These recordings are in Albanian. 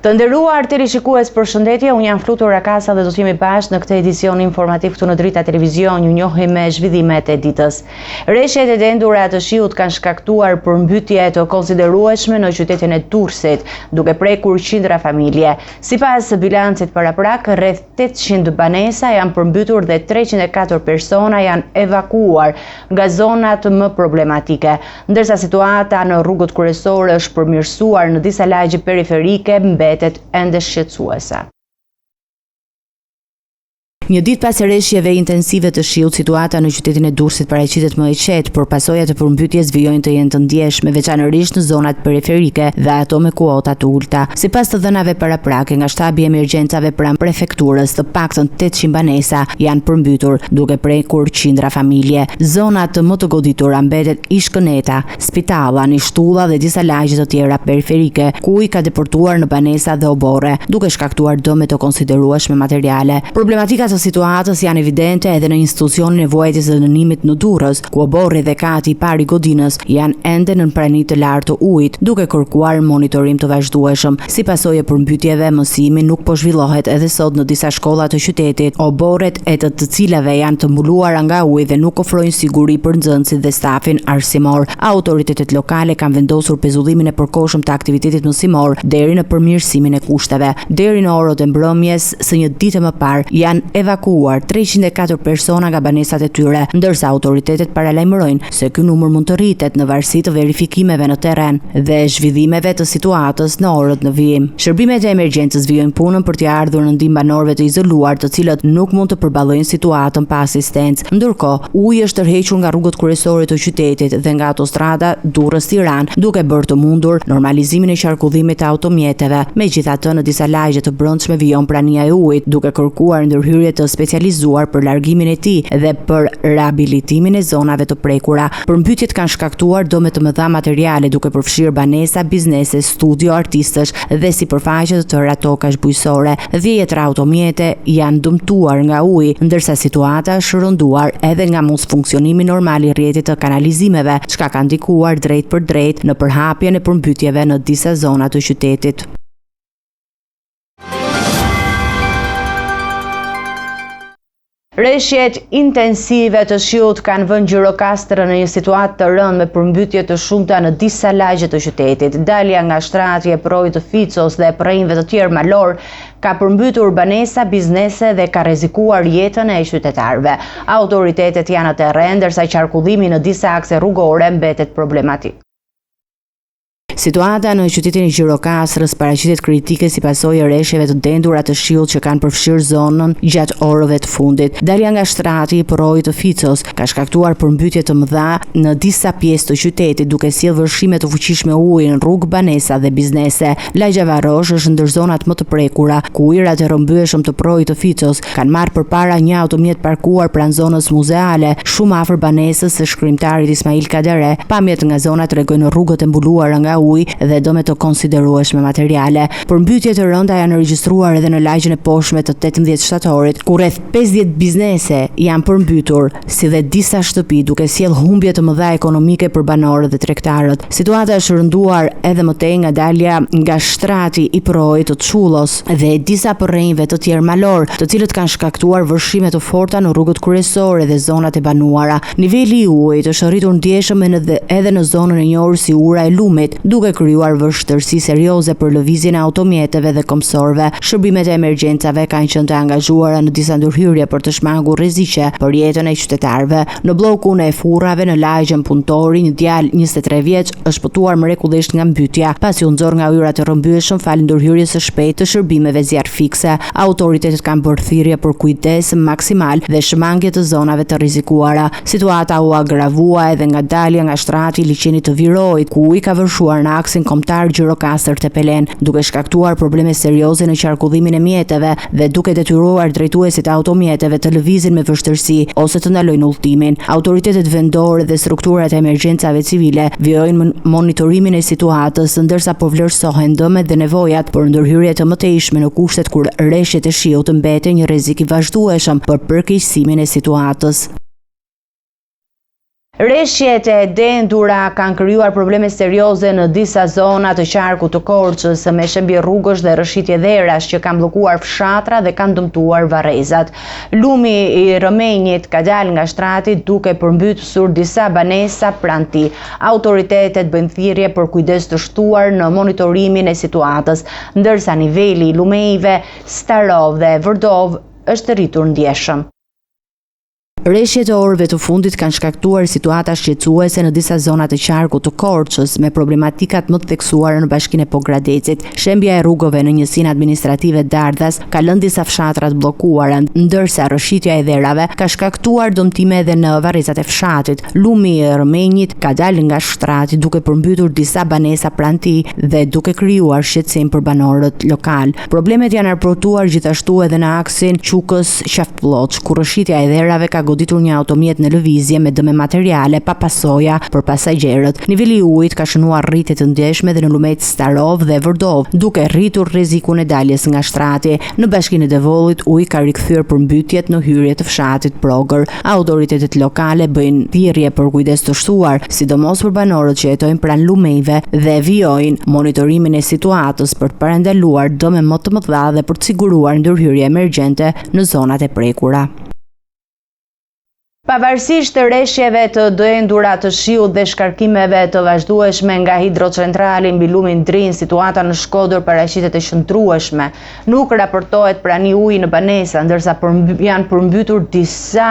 Të nderuar teleshikues, përshëndetje, unë jam Flutur Rakasa dhe do të jemi bashkë në këtë edicion informativ këtu në Drita Televizion. Ju njohim me zhvillimet e ditës. Rreshtet e dendura të shiut kanë shkaktuar përmbytje të konsiderueshme në qytetin e Durrësit, duke prekur qindra familje. Sipas bilancit paraprak, rreth 800 banesa janë përmbytur dhe 304 persona janë evakuuar nga zonat më problematike, ndërsa situata në rrugët kryesore është përmirësuar në disa lagje periferike ende shqetësuese. Një ditë pas rreshjeve intensive të shiut, situata në qytetin e Durrësit paraqitet më e qetë, por pasojat e përmbytjes vijojnë të jenë të ndjeshme, veçanërisht në zonat periferike dhe ato me kuota të ulta. Sipas të dhënave paraprake nga shtabi i emergjencave pranë prefekturës, të paktën 800 banesa janë përmbytur, duke prekur qindra familje. Zonat më të goditura mbetet Ishkëneta, Spitalla, Nishtulla dhe disa lagje të tjera periferike, ku i ka deportuar në banesa dhe oborre, duke shkaktuar dëme të konsiderueshme materiale. Problematika të situatës janë evidente edhe në institucionin e vuajtjes dhe lënimit në Durrës, ku oborri dhe kati i parë i godinës janë ende në prani të lartë të ujit, duke kërkuar monitorim të vazhdueshëm. Si pasojë e përmbytjeve, mësimi nuk po zhvillohet edhe sot në disa shkolla të qytetit. Oborret e të cilave janë të mbuluara nga uji dhe nuk ofrojnë siguri për nxënësit dhe stafin arsimor. Autoritetet lokale kanë vendosur pezullimin e përkohshëm të aktivitetit mësimor deri në përmirësimin e kushteve. Deri në orët e mbrëmjes së një dite më parë janë evakuuar 304 persona nga banesat e tyre, ndërsa autoritetet paralajmërojnë se ky numër mund të rritet në varësi të verifikimeve në terren dhe zhvillimeve të situatës në orët në vijim. Shërbimet e emergjencës vijojnë punën për t'i ardhur në ndihmë banorëve të izoluar, të cilët nuk mund të përballojnë situatën pa asistencë. Ndërkohë, uji është tërhequr nga rrugët kryesore të qytetit dhe nga autostrada Durrës-Tiranë, duke bërë të mundur normalizimin e qarkullimit të automjeteve. Megjithatë, në disa lagje të brendshme vijon prania e ujit, duke kërkuar ndërhyrje të specializuar për largimin e tij dhe për rehabilitimin e zonave të prekura. Përmbytjet kanë shkaktuar dëme të mëdha materiale, duke përfshirë banesa, biznese, studio, artistësh dhe sipërfaqe të tëra tokash bujqësore. Dhjetra automjete janë dëmtuar nga uji, ndërsa situata është rënduar edhe nga mos funksionimi normal i rrjetit të kanalizimeve, çka ka ndikuar drejt për drejt në përhapjen e përmbytjeve në disa zona të qytetit. Rreshjet intensive të shiut kanë vënë Gjirokastrën në një situatë të rëndë me përmbytje të shumta në disa lagje të qytetit. Dalja nga shtrati e Projit të Ficos dhe prejnëve të tjerë malor ka përmbytur banesa, biznese dhe ka rrezikuar jetën e qytetarëve. Autoritetet janë në terren, ndërsa qarkullimi në disa akse rrugore mbetet problematik. Situata në qytetin e Gjirokastrës paraqitet kritike si pasojë e rreshjeve të dendura të shiut që kanë përfshirë zonën gjatë orëve të fundit. Dalja nga shtrati i Projit të Ficos ka shkaktuar përmbytje të mëdha në disa pjesë të qytetit, duke sjellë vërshime të fuqishme uji në rrugë, banesa dhe biznese. Lagja Varrosh është ndër zonat më të prekura, ku ujërat e rrëmbyeshëm të Projit të Ficos kanë marrë përpara një automjet parkuar pranë zonës muzeale, shumë afër banesës së shkrimtarit Ismail Kadare. Pamjet nga zona tregojnë rrugët e mbuluara nga uji dhe dëme të konsiderueshme materiale. Përmbytje të rënda janë regjistruar edhe në lagjen e poshtme të 18 shtatorit, ku rreth 50 biznese janë përmbytur, si dhe disa shtëpi, duke sjellë humbje të mëdha ekonomike për banorët dhe tregtarët. Situata është rënduar edhe më tej nga dalja nga shtrati i Projit të Çullos dhe disa përrejnëve të tjerë malor, të cilët kanë shkaktuar vërshime të forta në rrugët kryesore dhe zonat e banuara. Niveli i ujit është rritur ndjeshëm edhe në zonën e njohur si Ura e Lumit, duke krijuar vështirësi serioze për lëvizjen e automjeteve dhe komsorëve. Shërbimet e emergjencave kanë qenë të angazhuara në disa ndërhyrje për të shmangur rreziqe për jetën e qytetarëve. Në bllokun e furrave në lagjen Puntori, një djalë 23 vjeç është shpëtuar mrekullisht nga mbytja, pasi u nxorr nga yrat e rrëmbyeshëm falë ndërhyrjes së shpejtë të shërbimeve zjarr fikse. Autoritetet kanë bërë thirrje për kujdes maksimal dhe shmangje të zonave të rrezikuara. Situata u agravua edhe nga dalja nga shtrati i liçenit të Virojit, ku i ka vërshuar në aksin kombëtar Gjirokastër-Tepelen, duke shkaktuar probleme serioze në qarkullimin e mjeteve dhe duke detyruar drejtuesit e automjeteve të lëvizin me vështirësi ose të ndalojnë udhëtimin. Autoritetet vendore dhe strukturat e emergjencave civile vijojnë monitorimin e situatës, ndërsa po vlerësohen dëmet dhe nevojat për ndërhyrje të mëtejshme në kushtet kur rreshjet e shiut mbeten një rrezik i vazhdueshëm për përkeqësimin e situatës. Rreshjet e dendura kanë krijuar probleme serioze në disa zona të qarkut të Korçës, me shembull rrugësh dhe rrëshitje dherash që kanë bllokuar fshatra dhe kanë dëmtuar varrezat. Lumi i Rëmenjit ka dalë nga shtrati duke përmbytur disa banesa pranë tij. Autoritetet bëjnë thirrje për kujdes të shtuar në monitorimin e situatës, ndërsa niveli i lumejve Starov dhe Vrdov është rritur ndjeshëm. Rreshjet e orëve të fundit kanë shkaktuar situata shqetësuese në disa zona të qarkut të Korçës, me problematikat më të theksuara në bashkinë e Pogradecit. Shembja e rrugëve në njësinë administrative Dardhas ka lënë disa fshatra të bllokuara, ndërsa rrëshitja e dherave ka shkaktuar dëmtime edhe në varrezat e fshatit. Lumi i Rëmenjit ka dalë nga shtrati duke përmbytur disa banesa pranë tij dhe duke krijuar shqetësim për banorët lokal. Problemet janë raportuar gjithashtu edhe në aksin Qukës-Qafpëlloç, ku rrëshitja e dherave ka goditur një automjet në lëvizje me dëme materiale pa pasoja për pasagjerët. Niveli i ujit ka shënuar rritje të ndjeshme dhe në lumet Starov dhe Vrdov, duke rritur rrezikun e daljes nga shtrati. Në bashkinë e Devollit uji ka rikthyer përmbytjet në hyrje të fshatit Progrër. Autoritetet lokale bëjnë thirrje për kujdes të shtuar, sidomos për banorët që jetojnë pranë lumejve dhe vijojnë monitorimin e situatës për të parandaluar dëme më të mëdha dhe për të siguruar ndërhyrje emergjente në zonat e prekura. Pavarësisht të rreshjeve të dendura të shiut dhe shkarkimeve të vazhdueshme nga hidrocentrali mbi lumin Drin, situata në Shkodër paraqitet e shëndrueshme. Nuk raportohet prani uji në banesa, ndërsa janë përmbytur disa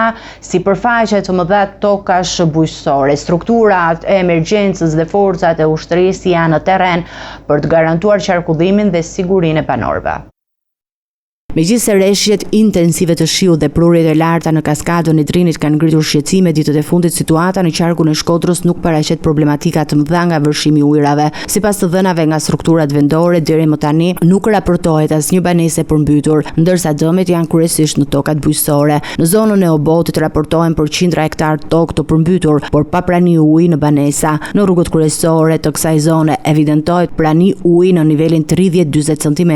sipërfaqe të mëdha tokash bujqësore. Strukturat e emergjencës dhe forcat e ushtrisë janë në terren për të garantuar qarkullimin dhe sigurinë e banorëve. Megjithëse rreshjet intensive të shiut dhe prurjet e larta në kaskadën e Drinit kanë ngritur shqetësime ditët e fundit, situata në qarkun e Shkodrës nuk paraqet problematika të mëdha nga vërshimi i ujrave. Sipas të dhënave nga strukturat vendore, deri më tani nuk raportohet asnjë banesë e përmbytur, ndërsa dëmet janë kryesisht në tokat bujqësore. Në zonën e Obotit raportohen për qindra hektar tokë të përmbytur, por pa prani uji në banesa. Në rrugët kryesore të kësaj zone evidentohet prani uji në nivelin 30-40 cm,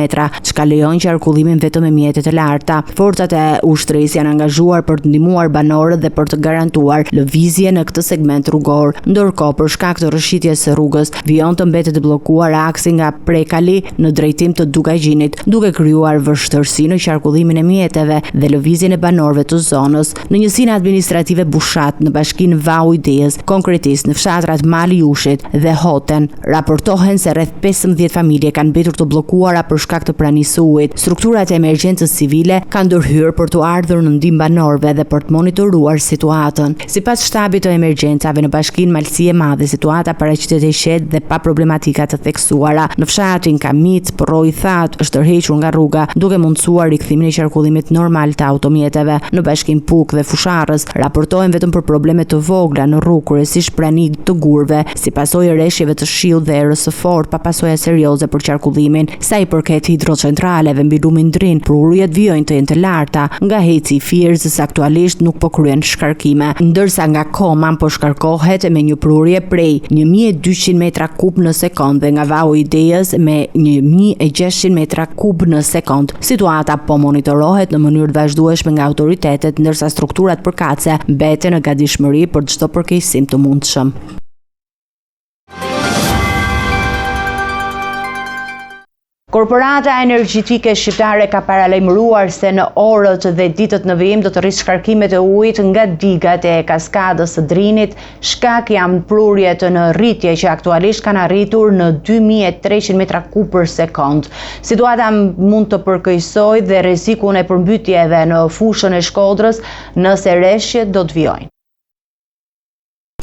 çka lejon qarkullimin vetëm me mjetet e larta. Forcat e ushtrisë janë angazhuar për të ndihmuar banorët dhe për të garantuar lëvizje në këtë segment rrugor. Ndërkohë, për shkak të rrëshitjes së rrugës, vijon të mbetet të bllokuar aksi nga Prekali në drejtim të Dugajgjinit, duke krijuar vështirësi në qarkullimin e mjeteve dhe lëvizjen e banorëve të zonës. Në njësinë administrative Bushat në bashkinë Vau Ideas, konkretisht në fshatrat Mali Jushit dhe Hoten, raportohen se rreth 15 familje kanë mbetur të bllokuara për shkak të pranisë së ujit. Strukturat e emergjencës civile kanë ndërhyrë për të ardhur në ndihmë banorëve dhe për të monitoruar situatën. Sipas shtabit të emergjencave në bashkinë Malësi e Madhe, situata paraqitet e qetë dhe pa problematika të theksuara. Në fshatin Kamic, Porroi That është tërhequr nga rruga, duke mundsuar rikthimin e qarkullimit normal të automjeteve. Në bashkinë Puk dhe Fusharrës raportohen vetëm për probleme të vogla në rrugë, kryesisht prani të gurve, si pasojë e rreshjeve të shiut dhe erës së fortë, pa pasoja serioze për qarkullimin. Sa i përket hidrocentraleve mbi lumin Drin, prurjet vijojnë të jenë të larta, nga heci i Firzës aktualisht nuk po kryen shkarkime, ndërsa nga Koman po shkarkohet me një prurje prej 1200 metra kub në sekond dhe nga Vau Ideas me 1600 metra kub në sekond. Situata po monitorohet në mënyrë të vazhdueshme nga autoritetet, ndërsa strukturat përkatëse mbeten në gatishmëri për çdo përkeqësim të mundshëm. Korporata energjetike shqiptare ka paralajmëruar se në orët dhe ditët në vijim do të rrisë shkarkimet e ujit nga digat e kaskadës së Drinit. Shkak janë prurjet në rritje që aktualisht kanë arritur në 2300 metra kub për sekond. Situata mund të përkeqësojë dhe rrezikun e përmbytjeve në fushën e Shkodrës nëse rreshjet do të vijojnë.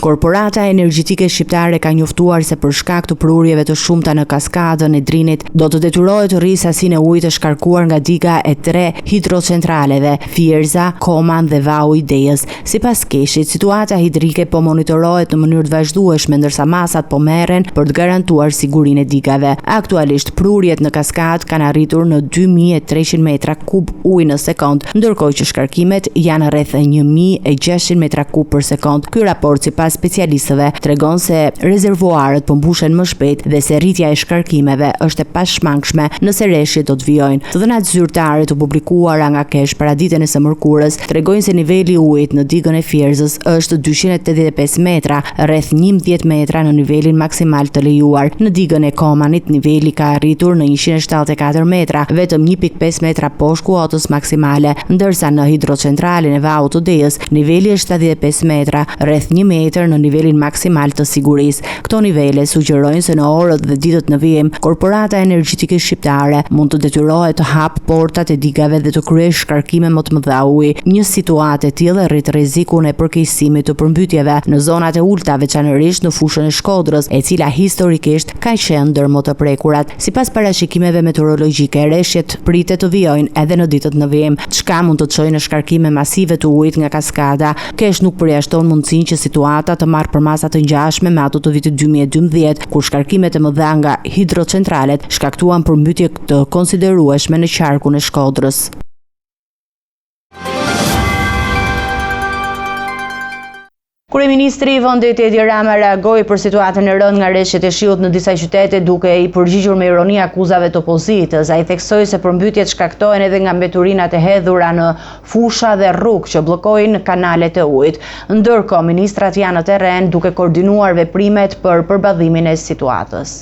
Korporata energjetike shqiptare ka njoftuar se për shkak të prurjeve të shumta në kaskadën e Drinit do të detyrohet të rrisë sasinë e ujit të shkarkuar nga diga e 3 hidrocentraleve, Fierza, Koman dhe Vau Ideas. Sipas Keshit, situata hidrike po monitorohet në mënyrë të vazhdueshme, ndërsa masat po merren për të garantuar sigurinë e digave. Aktualisht prurjet në kaskadë kanë arritur në 2300 metra kub ujë në sekond, ndërkohë që shkarkimet janë rreth 1600 metra kub për sekond. Ky raport sipas sipas specialistëve tregon se rezervuarët po mbushen më shpejt dhe se rritja e shkarkimeve është e pashmangshme nëse rreshjet do të vijojnë. Të dhënat zyrtare të publikuara nga Kesh para ditën e së mërkurës tregojnë se niveli i ujit në digën e Fierzës është 285 metra, rreth 11 metra në nivelin maksimal të lejuar. Në digën e Komanit niveli ka arritur në 174 metra, vetëm 1.5 metra poshtë kuotës maksimale, ndërsa në hidrocentralin e Vaut të Dejës niveli është 75 metra, rreth 1 metër në nivelin maksimal të sigurisë. Këto nivele sugjerojnë se në orët dhe ditët në vijim, korporata energjetike shqiptare mund të detyrohet të hapë portat e digave dhe të kryejë shkarkime më të mëdha uji. Një situatë e tillë rrit rrezikun e përkeqësimit të përmbytjeve në zonat e ulta, veçanërisht në fushën e Shkodrës, e cila historikisht ka qenë ndër më të prekurat. Sipas parashikimeve meteorologjike, rreshtet pritet të vijojnë edhe në ditët në vijim, çka mund të çojë në shkarkime masive të ujit nga kaskada. Kesh nuk përjashton mundësinë që situata të marrë përmasa të ngjashme me ato të vitit 2012, kur shkarkimet e mëdha nga hidrocentralet shkaktuan përmbytje të konsiderueshme në qarkun e Shkodrës. Kryeministri i vendit Edi Rama reagoi për situatën e rëndë nga rreshtet e shiut në disa qytete, duke i përgjigjur me ironi akuzave të opozitës. Ai theksoi se përmbytjet shkaktohen edhe nga mbeturinat e hedhura në fusha dhe rrugë që bllokojnë kanalet e ujit. Ndërkohë, ministrat janë në terren duke koordinuar veprimet për përballëmin e situatës.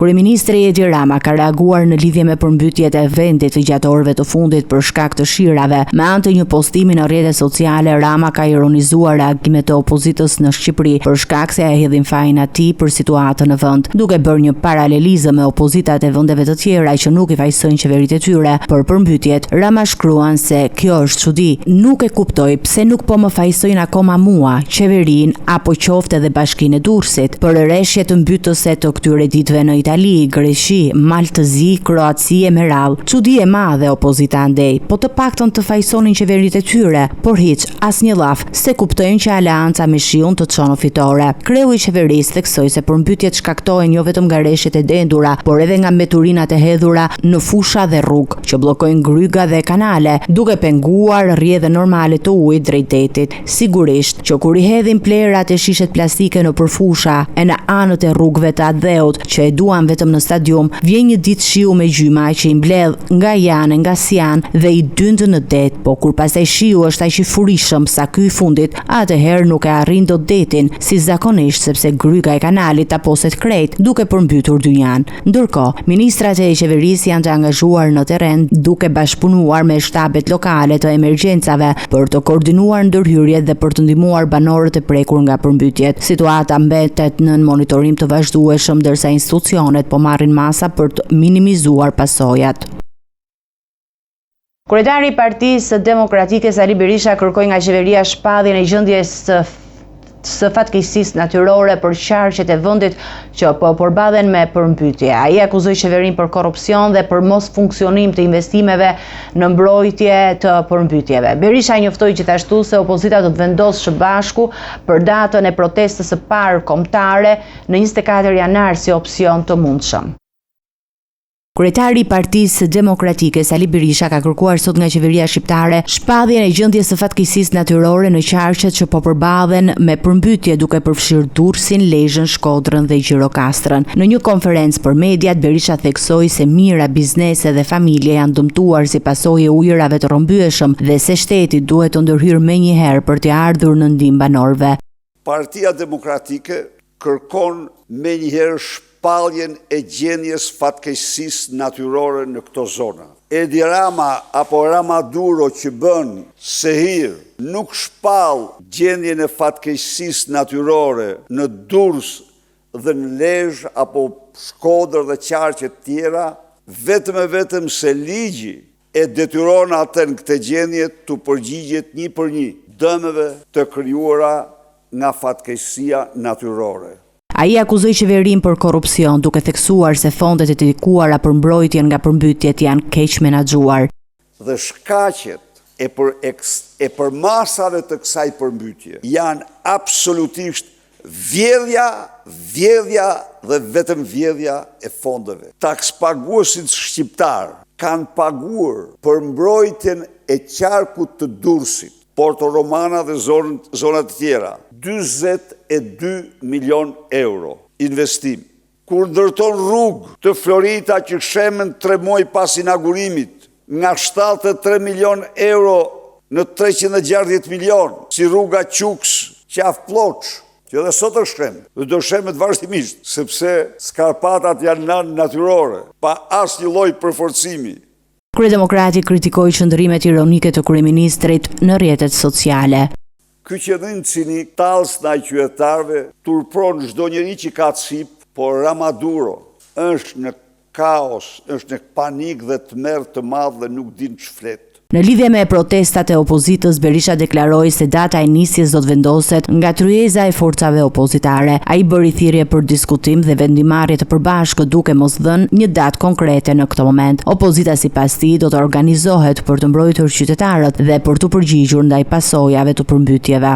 Kryeministri Edi Rama ka reaguar në lidhje me përmbytjet e vendit gjatë orëve të fundit për shkak të shirave. Me anë të një postimi në rrjetet sociale, Rama ka ironizuar reagimet e opozitës në Shqipëri për shkak se e hedhin fajin atij për situatën në vend, duke bërë një paralelizëm me opozitat e vendeve të tjera që nuk i fajsojnë qeveritë e tyre për përmbytjet. Rama shkruan se kjo është çudi. Nuk e kuptoj pse nuk po më fajsojnë akoma mua, qeverinë apo qoftë edhe Bashkinë e Durrësit për rreshje të mbytëse të këtyre ditëve në Itali, Greqi, Maltëzi, Kroaci e Merall. Çudi e madhe opozita andej, po të paktën të fajsonin qeveritë e tyre, por hiç asnjë llaf, se kuptojnë që aleanca me shiun të çon fitore. Kreu i qeverisë theksoi se përmbytjet shkaktohen jo vetëm nga rreshtet e dendura, por edhe nga mbeturinat e hedhura në fusha dhe rrugë, që bllokojnë gryga dhe kanale, duke penguar rrjedhën normale të ujit drejt detit. Sigurisht që kur i hedhin plerat e shishet plastike në përfusha e në anët e rrugëve të Adheut, që e duan vetëm në stadium, vjen një ditë shiu me gjyma që i mbledh nga janë, nga sian dhe i dyndë në det, po kur pastaj shiu është aq i furishëm sa ky i fundit, atëherë nuk e arrin dot detin, si zakonisht sepse gryka e kanalit taposet krejt, duke përmbytur dynjan. Ndërkohë, ministrat e qeverisë janë të angazhuar në terren duke bashkëpunuar me shtabet lokale të emergjencave për të koordinuar ndërhyrjet dhe për të ndihmuar banorët e prekur nga përmbytjet. Situata mbetet në monitorim të vazhdueshëm ndërsa institucionet po marrin masa për të minimizuar pasojat. Kryetari i Partisë Demokratike Sali Berisha kërkoi nga qeveria shpadhjen e gjendjes së fatkeqësisë natyrore për qarqet e vendit që po përballen me përmbytje. Ai akuzoi qeverinë për korrupsion dhe për mos funksionim të investimeve në mbrojtje të përmbytjeve. Berisha njoftoi gjithashtu se opozita do të vendosë së bashku për datën e protestës së parë kombëtare në 24 janar si opsion të mundshëm. Kryetari i Partisë Demokratike Sali Berisha ka kërkuar sot nga qeveria shqiptare shpadhjen e gjendjes së fatkeqësisë natyrore në qarqet që po përballen me përmbytje, duke përfshirë Durrësin, Lezhën, Shkodrën dhe Gjirokastrën. Në një konferencë për mediat, Berisha theksoi se mijëra biznese dhe familje janë dëmtuar si pasojë e ujërave të rrëmbyeshëm dhe se shteti duhet të ndërhyrë menjëherë për të ardhur në ndihmë banorëve. Partia Demokratike kërkon menjëherë shpalljen e gjendjes fatkeqësisë natyrore në këto zona. Edi Rama apo Ramaduro që bën sehir nuk shpall gjendjen e fatkeqësisë natyrore në Durrës dhe në Lezhë apo Shkodër dhe qarqe të tjera, vetëm se ligji e detyron atë në këtë gjendje të përgjigjet një për një dëmeve të krijuara nga fatkeqësia natyrore. Ai akuzoi qeverinë për korrupsion, duke theksuar se fondet e dedikuara për mbrojtjen nga përmbytjet janë keq menaxhuar. Dhe shkaqet e përmasave të kësaj përmbytje janë absolutisht vjedhja dhe vetëm vjedhja e fondeve. Takspaguesit shqiptar kanë paguar për mbrojtjen e qarkut të Durrësit Porto Romana dhe zonat të tjera. 22 milion euro investim. Kur ndërton rrugë të Florita që shemen 3 muaj pas inaugurimit, nga 73 milion euro në 360 milion, si rruga Quks, Qaf Ploç, që edhe sot është shem, dhe do shemet vazhdimisht, sepse Skarpatat janë nanë natyrore, pa asnjë lloj përforcimi. Kryedemokrati kritikoi qëndrimet ironike të kryeministrit në rrjetet sociale. Ky qëndrim cinik tallës ndaj qytetarëve turpron çdo njeri që ka cip, por Ramaduro është në kaos, është në panik dhe tmerr të madh dhe nuk din ç'flet. Në lidhje me protestat e opozitës, Berisha deklaroi se data e nisjes do të vendoset nga tryeza e forcave opozitare. Ai bëri thirrje për diskutim dhe vendimarrje të përbashkët duke mos dhënë një datë konkrete në këtë moment. Opozita sipas tij do të organizohet për të mbrojtur qytetarët dhe për të përgjigjur ndaj pasojave të përmbytjeve.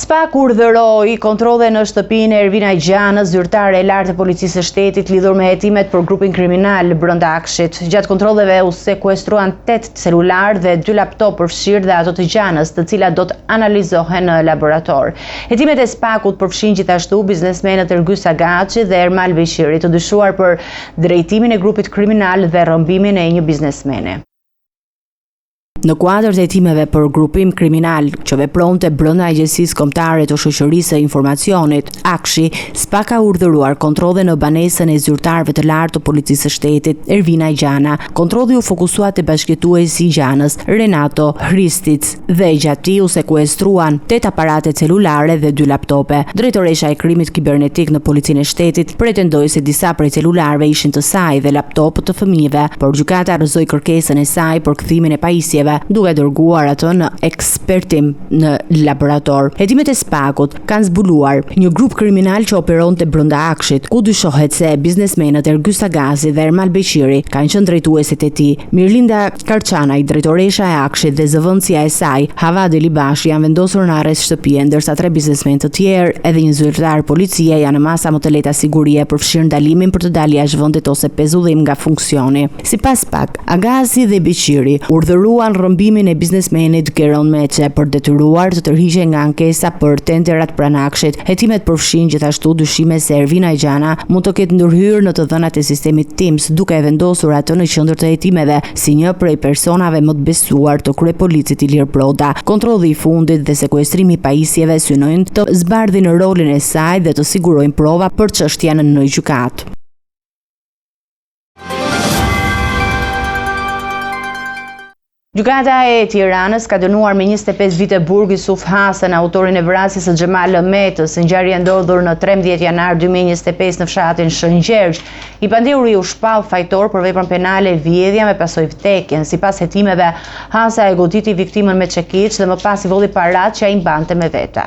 SPAK urdhëroi kontrolle në shtëpinë e Ervina Gjanës, zyrtare e lartë e policisë së shtetit, lidhur me hetimet për grupin kriminal brenda Akshit. Gjatë kontrolleve u sekuestruan 8 celular dhe 2 laptop përfshirë dhe ato të Gjanës, të cilat do të analizohen në laborator. Hetimet e SPAK-ut përfshin gjithashtu biznesmenët Ergys Agaçi dhe Ermal Beqiri, të dyshuar për drejtimin e grupit kriminal dhe rrëmbimin e një biznesmeni. Në kuadër të hetimeve për grupim kriminal që vepronte brenda Agjencisë Kombëtare të Shoqërisë së Informacionit, Akshi, SPAK ka urdhëruar kontrolle në banesën e zyrtarëve të lartë të policisë së shtetit, Ervina Gjana. Kontrolli u fokusua te bashkëjetuesi i Gjanës, Renato Hristic, dhe gjatë tij u sekuestruan 8 aparate celulare dhe 2 laptope. Drejtoresha e krimit kibernetik në policinë e shtetit pretendoi se disa prej celularëve ishin të saj dhe laptopët të fëmijëve, por gjykata rrëzoi kërkesën e saj për kthimin e pajisjeve, duke dërguar atë në ekspertim në laborator. Hetimet e SPAK-ut kanë zbuluar një grup kriminal që operonte brenda Akshit, ku dyshohet se biznesmenët Ergys Agaçi dhe Ermal Beqiri kanë qenë drejtuesit e tij. Mirlinda Karçanaj, drejtoresha e Akshit, dhe zëvendësia e saj, Hava Delibashi, janë vendosur në arrest shtëpie, ndërsa 3 biznesmenë të tjerë edhe një zyrtar policie janë në masa më të lehta sigurie, përfshirë ndalimin për të dalë jashtë vendit ose pezullim nga funksioni. Sipas SPAK, Agaçi dhe Beqiri urdhëruan rrëmbimin e biznesmenit Geron Meçe për detyruar të tërhiqej nga ankesa për tenderat pranë Akshit. Hetimet përfshin gjithashtu dyshime se Ervina Gjana mund të ketë ndërhyrë në të dhënat e sistemit Teams, duke e vendosur atë në qendër të hetimeve si një prej personave më të besuar të kryepolicit Ilir Proda. Kontrolli i fundit dhe sekuestrimi i pajisjeve synojnë të zbardhin rolin e saj dhe të sigurojnë prova për çështjen në gjykatë. Gjykata e Tiranës ka dënuar me 25 vite burg Yusuf Hasan, autorin e vrasjes së Xhemal Metës, ngjarje ndodhur në 13 janar 2025 në fshatin Shëngjergj. I pandehuri u shpall fajtor për veprën penale vjedhja me pasojë vdekjen. Sipas hetimeve, Hasa e goditi viktimën me çekiç dhe më pas i volli paratë që ai mbante me vete.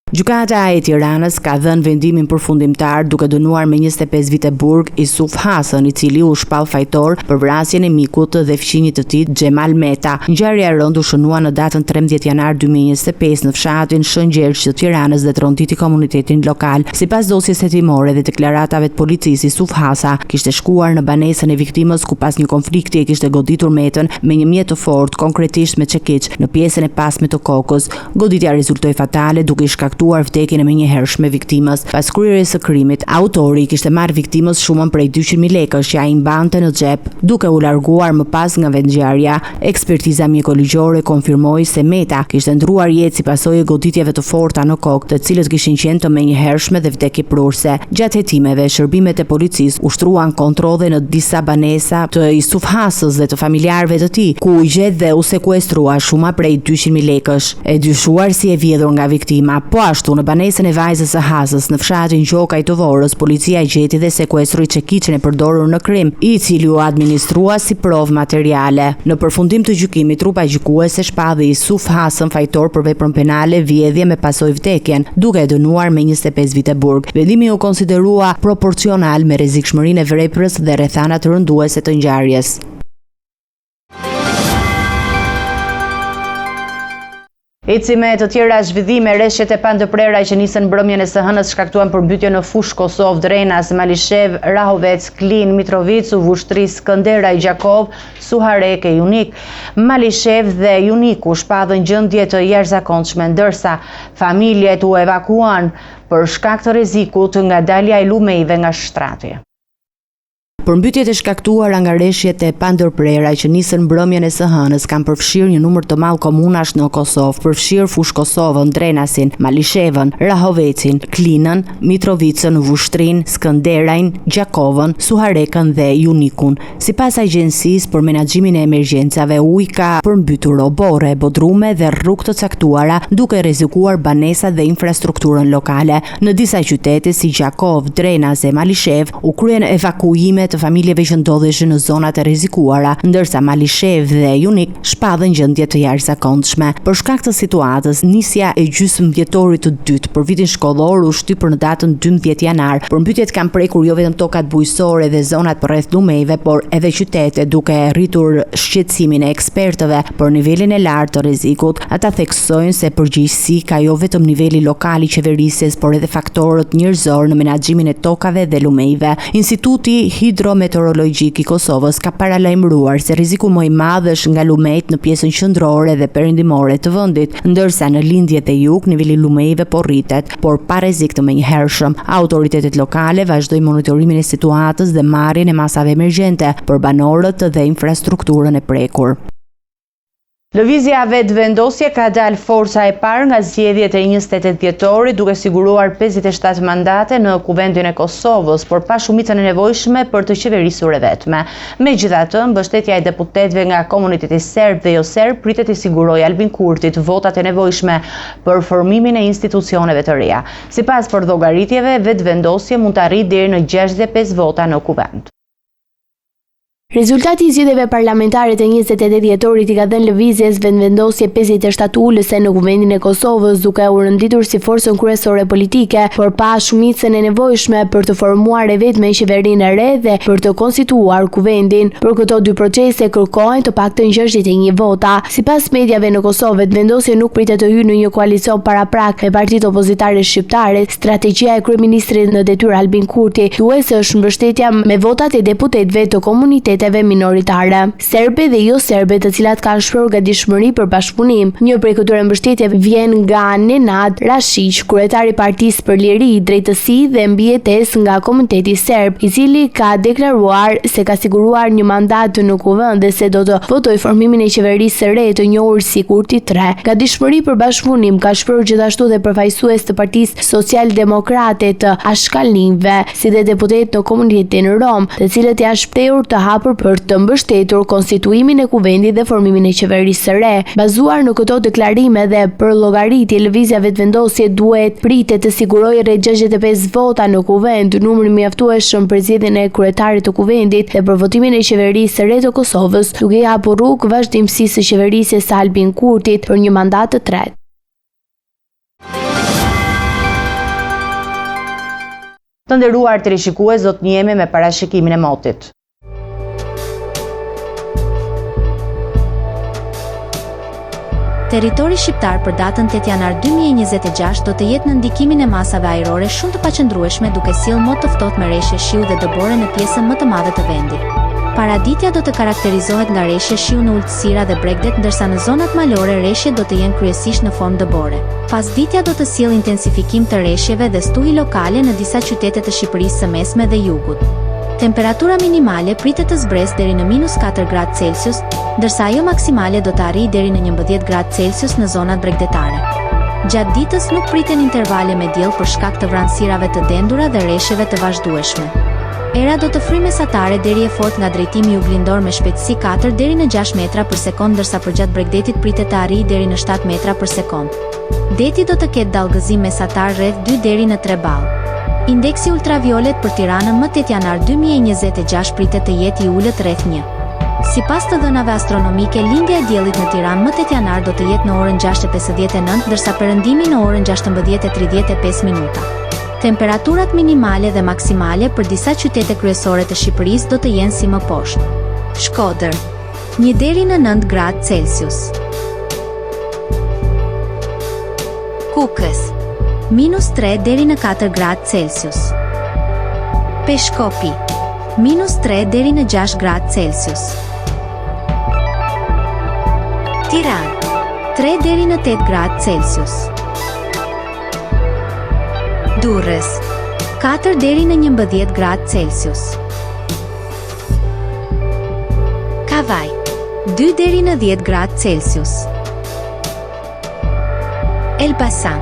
Gjykata e Tiranës ka dhënë vendimin përfundimtar duke dënuar me 25 vite burg Yusuf Hasan, i cili u shpall fajtor për vrasjen e mikut dhe fëmijët të tij Xhemal Meta. Ngjarja e rëndë u shënua në datën 13 janar 2025 në fshatin Shëngjergj të Tiranës dhe troniti komunitetin lokal. Sipas dosjes hetimore dhe deklaratave të policisë, Yusuf Hasa kishte shkuar në banesën e viktimës ku pas një konflikti e kishte goditur Metën me një mjet të fortë, konkretisht me çekiç, në pjesën e pasme të kokës. Goditja rezultoi fatale duke i shkaktuar vdekjen e menjëhershme viktimës. Pas kryerjes së krimit, autori kishte marrë viktimës shumën prej 200.000 lekësh që ai mbante në xhep, duke u larguar më pas nga vendngjarja. Ekspertiza mjekoligjore konfirmoi se Meta kishte ndruar jetë si pasojë e goditjeve të forta në kokë, të cilët kishin qenë të menjëhershme dhe vdekjeprurse. Gjatë hetimeve, shërbimet e policisë ushtruan kontrolle në disa banesa të Yusuf Hasës dhe të familjarëve të tij, ku u gjet dhe u sekuestrua shuma prej 200.000 lekësh. E dyshuar si e vjedhur nga viktima, po ashtu në banesën e vajzës së Hasës në fshatin Gjokaj të Vorës, policia gjeti dhe sekuestroi çekiçin e përdorur në krim, i cili u administrua si provë materiale. Në përfundim të gjykimit, trupa gjykuese shpalli Yusuf Hasën fajtor për veprën penale vjedhje me pasojë vdekjen, duke e dënuar me 25 vite burg. Vendimi u konsiderua proporcional me rrezikshmërinë e veprës dhe rrethanat rënduese të ngjarjes. Eci me të tjera zhvillime, rreshtet e pandërprera që nisën mbrëmjen e së hënës shkaktuan përmbytje në fush Kosovë, Drenas, Malishev, Rahovec, Klin, Mitrovic, Uvushtri, Skënderaj, Gjakov, Suharek e Junik. Malishev dhe Juniku shpadhën gjendje të jashtëzakonshme, ndërsa familjet u evakuan për shkak të rrezikut nga dalja e lumejve nga shtrati. Përmbytjet e shkaktuara nga rreshtet e pandërprera që nisën mbrëmjen e së hënës kanë përfshirë një numër të madh komunash në Kosovë, përfshirë fush Kosovën, Drenasin, Malishevën, Rahovecin, Klinën, Mitrovicën, Vushtrin, Skënderajin, Gjakovën, Suharekën dhe Junikun. Sipas Agjencisë për Menaxhimin e Emergjencave, uji ka përmbytur oborre, bodrume dhe rrugë të caktuara, duke rrezikuar banesat dhe infrastrukturën lokale. Në disa qytete si Gjakov, Drenas dhe Malishev u kryen evakuime të familjeve që ndodheshin në zonat e rrezikuara, ndërsa Malishev dhe Junik shpadhën gjendje të jashtëzakonshme. Për shkak të situatës, nisja e gjysmëvjetorit të dytë për vitin shkollor u shtypër në datën 12 janar. Përmbytjet kanë prekur jo vetëm tokat bujqësore dhe zonat përreth lumejve, por edhe qytete, duke rritur shqetësimin e ekspertëve për nivelin e lartë të rrezikut. Ata theksojnë se përgjegjësi ka jo vetëm niveli lokal i qeverisjes, por edhe faktorët njerëzor në menaxhimin e tokave dhe lumejve. Instituti Hidrometeorologjik i Kosovës ka paralajmëruar se rreziku më i madh është nga lumejt në pjesën qendrore dhe perëndimore të vendit, ndërsa në lindjet e jug niveli lumejve po rritet, por pa rrezik të menjëhershëm. Autoritetet lokale vazhdojnë monitorimin e situatës dhe marrjen e masave emergjente për banorët dhe infrastrukturën e prekur. Lëvizja vetëvendosje ka dalë forca e parë nga zgjedhjet e 28 dhjetorit, duke siguruar 57 mandate në Kuvendin e Kosovës, por pa shumicën e nevojshme për të qeverisur e vetme. Megjithatë, mbështetja e deputetëve nga komuniteti serb dhe jo serb pritet i sigurojë Albin Kurtit votat e nevojshme për formimin e institucioneve të reja. Sipas llogaritjeve, vetëvendosje mund të arrijë deri në 65 vota në Kuvend. Rezultati i zgjedhjeve parlamentare të 28 dhjetorit i ka dhënë lëvizjes vendvendosje 57 ulëse në Kuvendin e Kosovës, duke u renditur si forcën kryesore politike, por pa shumicën e nevojshme për të formuar e vetme qeverinë e re dhe për të konstituar Kuvendin. Për këto dy procese kërkohen të paktën 61 vota. Sipas mediave në Kosovë, vendvendosja nuk pritet të hyjë në një koalicion paraprak me partitë opozitare shqiptare. Strategjia e kryeministrit në detyrë Albin Kurti duhet të është mbështetja me votat e deputetëve të komunitetit minoritare, serbe dhe jo serbe, të cilat kanë shprehur gatishmëri për bashkëpunim. Një prej këtyre mbështetjeve vjen nga Nenad Rashiq, kryetari i Partisë për Liri, Drejtësi dhe Mbijetesë nga komuniteti serb, i cili ka deklaruar se ka siguruar një mandat në Kuvend dhe se do të votojë formimin e qeverisë së re të njohur si Kurti 3. Gatishmëri për bashkëpunim ka shprehur gjithashtu dhe përfaqësues të Partisë Social-Demokrate të Ashkalinve, si dhe deputet në komunitetin rom, të cilët janë shprehur të hapur për të mbështetur konstituimin e Kuvendit dhe formimin e qeverisë së re. Bazuar në këto deklarime dhe për llogaritje, lëvizja vetëvendosje duhet pritet të sigurojë rreth 65 vota në Kuvend, numri mjaftueshëm për zgjedhjen e kryetarit të Kuvendit dhe për votimin e qeverisë së re të Kosovës, duke hapur rrugë vazhdimësisë së qeverisjes së Albin Kurtit për një mandat të tretë. Të nderuar teleshikues, do të njihemi me parashikimin e motit. Territori shqiptar për datën 8 janar 2026 do të jetë në ndikimin e masave ajrore shumë të paqëndrueshme, duke sjellë mot të ftohtë me rreshje shiu dhe dëbore në pjesën më të madhe të vendit. Paraditja do të karakterizohet nga rreshje shiu në ulësira dhe bregdet, ndërsa në zonat malore rreshjet do të jenë kryesisht në formë dëbore. Pasditja do të sjellë intensifikim të rreshjeve dhe stuhi lokale në disa qytete të Shqipërisë së Mesme dhe Jugut. Temperatura minimale pritet të zbresë deri në -4 gradë Celsius, ndërsa ajo maksimale do të arrijë deri në 11 gradë Celsius në zonat bregdetare. Gjatë ditës nuk priten intervale me diell për shkak të vranësirave të dendura dhe rreshjeve të vazhdueshme. Era do të fryjë mesatare deri e fortë nga drejtimi juglindor me shpejtësi 4 deri në 6 metra për sekond, ndërsa përgjatë bregdetit pritet të arrijë deri në 7 metra për sekond. Deti do të ketë dallgëzim mesatar rreth 2 deri në 3 ball. Indeksi ultraviolet për Tiranën më 8 janar 2026 pritet të jetë i ulët rreth 1. Sipas të dhënave astronomike, lindja e diellit në Tiranë më 8 janar do të jetë në orën 6:59, ndërsa perëndimi në orën 16:35 minuta. Temperaturat minimale dhe maksimale për disa qytete kryesore të Shqipërisë do të jenë si më poshtë. Shkodër, 1 deri në 9 gradë Celsius. Kukës, -3 deri në 4 gradë Celsius. Peshkopi, -3 deri në 6 gradë Celsius. Tiranë, 3 deri në 8 gradë Celsius. Durrës, 4 deri në 11 gradë Celsius. Kavaj, 2 deri në 10 gradë Celsius. Elbasan,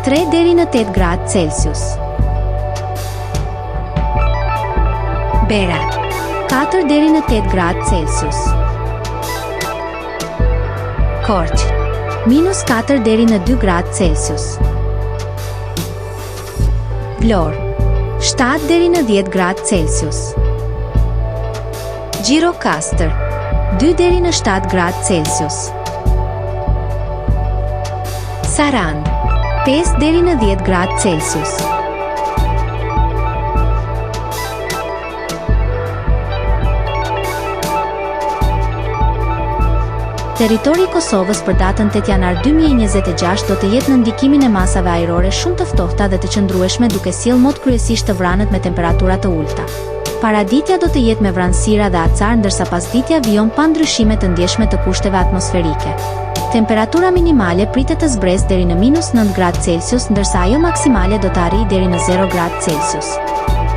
3 deri në 8 gradë Celsius. Berat, 4 deri në 8 gradë Celsius. Korçë, -4 deri në 2 gradë Celsius. Vlorë, 7 deri në 10 gradë Celsius. Gjirokastër, 2 deri në 7 gradë Celsius. Sarandë, 5 deri në 10 gradë Celsius. Territori i Kosovës për datën 8 janar 2026 do të jetë në ndikimin e masave ajrore shumë të ftohta dhe të qëndrueshme, duke sjellë mot kryesisht të vranët me temperatura të ulta. Paraditja do të jetë me vranësira dhe acar, ndërsa pasditja vijon pa ndryshime të ndjeshme të kushteve atmosferike. Temperatura minimale pritet të zbresë deri në -9 gradë Celsius, ndërsa ajo maksimale do të arrijë deri në 0 gradë Celsius.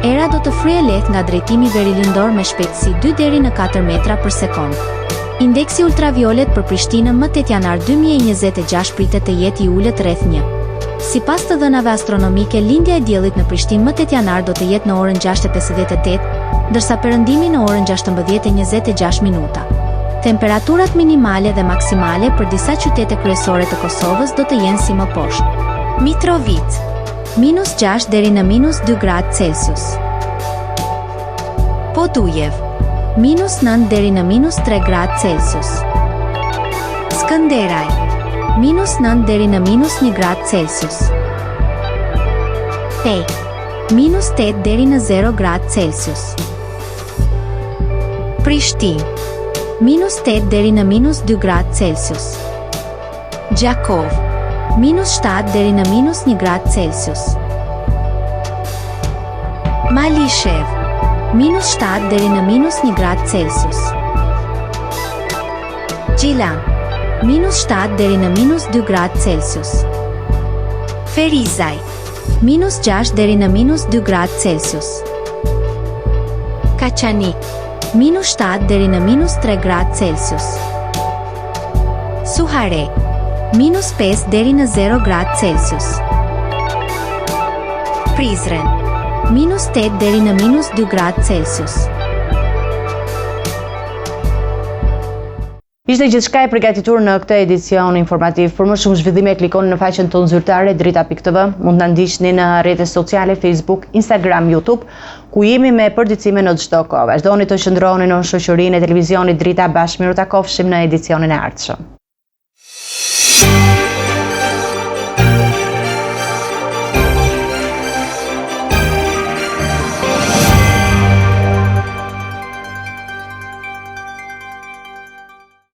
Era do të fryejë lehtë nga drejtimi verilindor me shpejtësi 2 deri në 4 metra për sekond. Indeksi ultraviolet për Prishtinën më 8 janar 2026 pritet të jetë i ulët rreth 1. Sipas të dhënave astronomike, lindja e diellit në Prishtinë më 8 janar do të jetë në orën 6:58, ndërsa perëndimi në orën 16:26. Temperaturat minimale dhe maksimale për disa qytete kryesore të Kosovës do të jenë si më poshtë. Mitrovica, -6 deri në -2 gradë Celsius. Podujev, -9 deri në -3 gradë Celsius. Skënderaj, -9 deri në -1 gradë Celsius. Pej, -8 deri në 0 gradë Celsius. Prishtinë, -8 deri në -2 gradë Celsius. Gjakov, -7 deri në -1 gradë Celsius. Malishev, -7 deri në -1 gradë Celsius. Gjilan, -7 deri në -2 gradë Celsius. Ferizaj, -6 deri në -2 gradë Celsius. Kaçanik, -7 deri në -3 gradë Celsius. Suhare, -5 deri në 0 gradë Celsius. Prizren, -8 deri në -2 gradë Celsius. Ishte gjithçka e përgatitur në këtë edicion informativ. Për më shumë zhvillime klikoni në faqen tonë zyrtare drita.tv. Mund të na ndiqni në rrjetet sociale Facebook, Instagram, YouTube, ku jemi me përditësime në çdo kohë. Vazhdoni të qëndroni në shoqërinë e televizionit Drita. Bashkë miru takofshim në edicionin e ardhshëm.